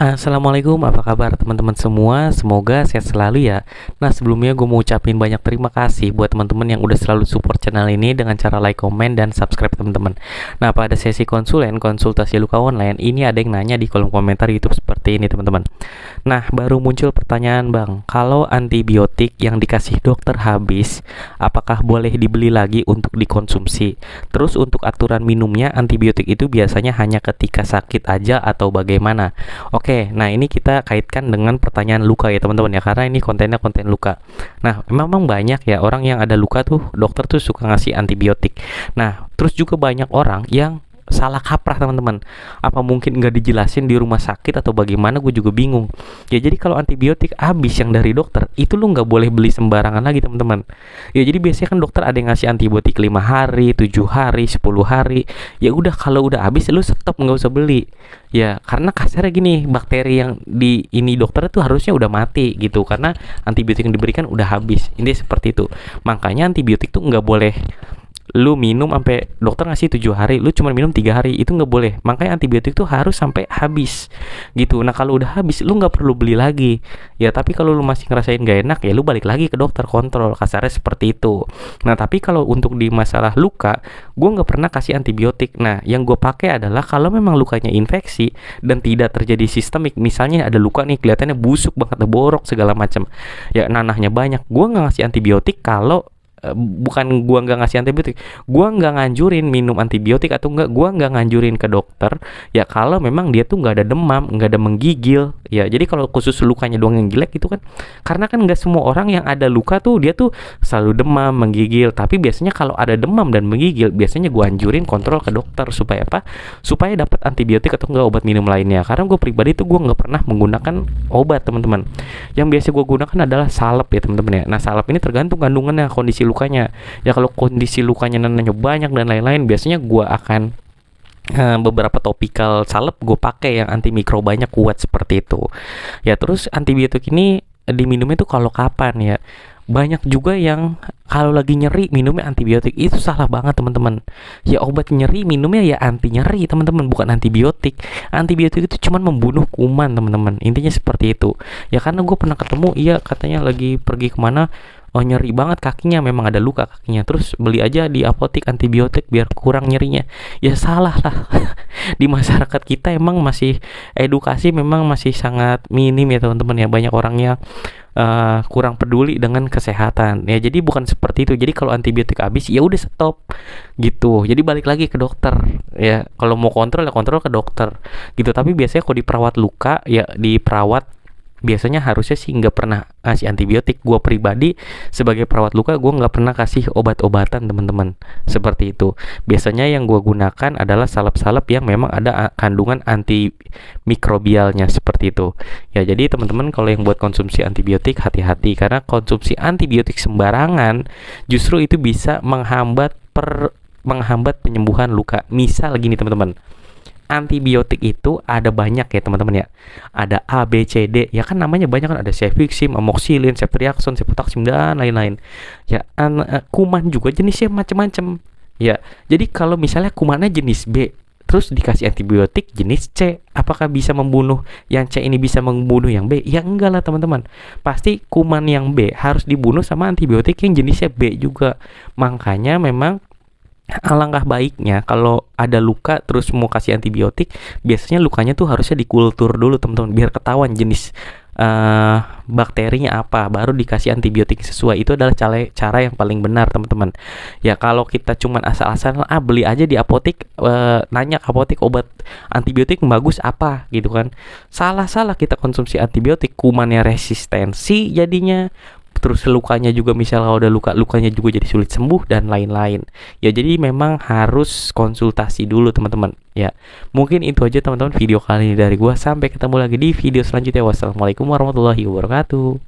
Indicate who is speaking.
Speaker 1: Assalamualaikum, apa kabar teman-teman semua? Semoga sehat selalu ya. Nah, sebelumnya gue mau ucapin banyak terima kasih buat teman-teman yang udah selalu support channel ini dengan cara like, komen, dan subscribe teman-teman. Nah, pada sesi konsultasi luka online, ini ada yang nanya di kolom komentar YouTube seperti ini teman-teman. Nah, baru muncul pertanyaan bang, kalau antibiotik yang dikasih dokter habis, apakah boleh dibeli lagi untuk dikonsumsi? Terus untuk aturan minumnya, antibiotik itu biasanya hanya ketika sakit aja atau bagaimana? Oke, nah ini kita kaitkan dengan pertanyaan luka ya teman-teman ya, karena ini kontennya konten luka. Nah, memang banyak ya orang yang ada luka tuh dokter tuh suka ngasih antibiotik. Nah, terus juga banyak orang yang salah kaprah teman-teman. Apa mungkin nggak dijelasin di rumah sakit atau bagaimana, gue juga bingung. Ya jadi kalau antibiotik habis yang dari dokter, itu lu nggak boleh beli sembarangan lagi teman-teman. Ya jadi biasanya kan dokter ada yang ngasih antibiotik 5 hari, 7 hari, 10 hari. Ya udah kalau udah habis lu stop, nggak usah beli. Ya karena kasarnya gini, bakteri yang di ini dokter itu harusnya udah mati gitu, karena antibiotik yang diberikan udah habis. Ini seperti itu. Makanya antibiotik tuh nggak boleh lu minum sampai dokter ngasih 7 hari, lu cuma minum 3 hari, itu nggak boleh. Makanya antibiotik tuh harus sampai habis gitu. Nah kalau udah habis lu nggak perlu beli lagi ya. Tapi kalau lu masih ngerasain gak enak ya lu balik lagi ke dokter kontrol, kasarnya seperti itu. Nah tapi kalau untuk di masalah luka, gue nggak pernah kasih antibiotik. Nah yang gue pakai adalah kalau memang lukanya infeksi dan tidak terjadi sistemik, misalnya ada luka nih kelihatannya busuk banget, borok segala macam ya, nanahnya banyak, gue nggak ngasih antibiotik. Kalau bukan gua nggak ngasih antibiotik, gua nggak nganjurin minum antibiotik, atau enggak gua nggak nganjurin ke dokter ya kalau memang dia tuh nggak ada demam, nggak ada menggigil ya. Jadi kalau khusus lukanya doang yang jelek itu kan, karena kan nggak semua orang yang ada luka tuh dia tuh selalu demam, menggigil. Tapi biasanya kalau ada demam dan menggigil, biasanya gua anjurin kontrol ke dokter supaya apa? Supaya dapat antibiotik atau enggak obat minum lainnya. Karena gue pribadi tuh gue nggak pernah menggunakan obat teman-teman. Yang biasa gue gunakan adalah salep ya teman-teman ya. Nah salep ini tergantung kandungannya, kondisi lukanya ya. Kalau kondisi lukanya nananya banyak dan lain-lain, biasanya gue akan beberapa topikal salep gue pakai yang antimikrobanya kuat seperti itu ya. Terus antibiotik ini diminumnya tuh kalau kapan ya? Banyak juga yang kalau lagi nyeri minumnya antibiotik, itu salah banget teman-teman ya. Obat nyeri minumnya ya anti nyeri teman-teman, bukan antibiotik. Antibiotik itu cuma membunuh kuman teman-teman, intinya seperti itu ya. Karena gue pernah ketemu, iya katanya lagi pergi kemana, oh nyeri banget kakinya, memang ada luka kakinya, terus beli aja di apotik antibiotik biar kurang nyerinya. Ya salah lah. Di masyarakat kita emang masih edukasi memang masih sangat minim ya teman-teman ya. Banyak orang yang kurang peduli dengan kesehatan ya. Jadi bukan seperti itu. Jadi kalau antibiotik habis ya udah stop gitu. Jadi balik lagi ke dokter ya. Kalau mau kontrol ya kontrol ke dokter gitu. Tapi biasanya kalau diperawat luka ya diperawat, biasanya harusnya sih nggak pernah kasih antibiotik. Gue pribadi sebagai perawat luka, gue nggak pernah kasih obat-obatan teman-teman seperti itu. Biasanya yang gue gunakan adalah salep-salep yang memang ada kandungan antimikrobialnya seperti itu ya. Jadi teman-teman kalau yang buat konsumsi antibiotik, hati-hati, karena konsumsi antibiotik sembarangan justru itu bisa menghambat penyembuhan luka. Misal gini teman-teman, antibiotik itu ada banyak ya teman-teman ya. Ada A, B, C, D ya kan, namanya banyak kan. Ada cefixim, amoxicillin, ceftriaxone, cefotaxime dan lain-lain ya. Kuman juga jenisnya macam-macam ya. Jadi kalau misalnya kumannya jenis B terus dikasih antibiotik jenis C, apakah bisa membunuh yang C ini bisa membunuh yang B? Ya enggak lah teman-teman. Pasti kuman yang B harus dibunuh sama antibiotik yang jenisnya B juga. Makanya memang alangkah baiknya kalau ada luka terus mau kasih antibiotik, biasanya lukanya tuh harusnya dikultur dulu teman-teman, biar ketahuan jenis bakterinya apa, baru dikasih antibiotik sesuai. Itu adalah cara yang paling benar teman-teman ya. Kalau kita cuman asal-asalan beli aja di apotik, nanya ke apotik obat antibiotik bagus apa gitu kan, salah kita konsumsi antibiotik, kumannya resistensi jadinya. Terus lukanya juga, misal kalau ada lukanya juga jadi sulit sembuh dan lain-lain ya. Jadi memang harus konsultasi dulu teman-teman ya. Mungkin itu aja teman-teman video kali ini dari gua. Sampai ketemu lagi di video selanjutnya. Wassalamualaikum warahmatullahi wabarakatuh.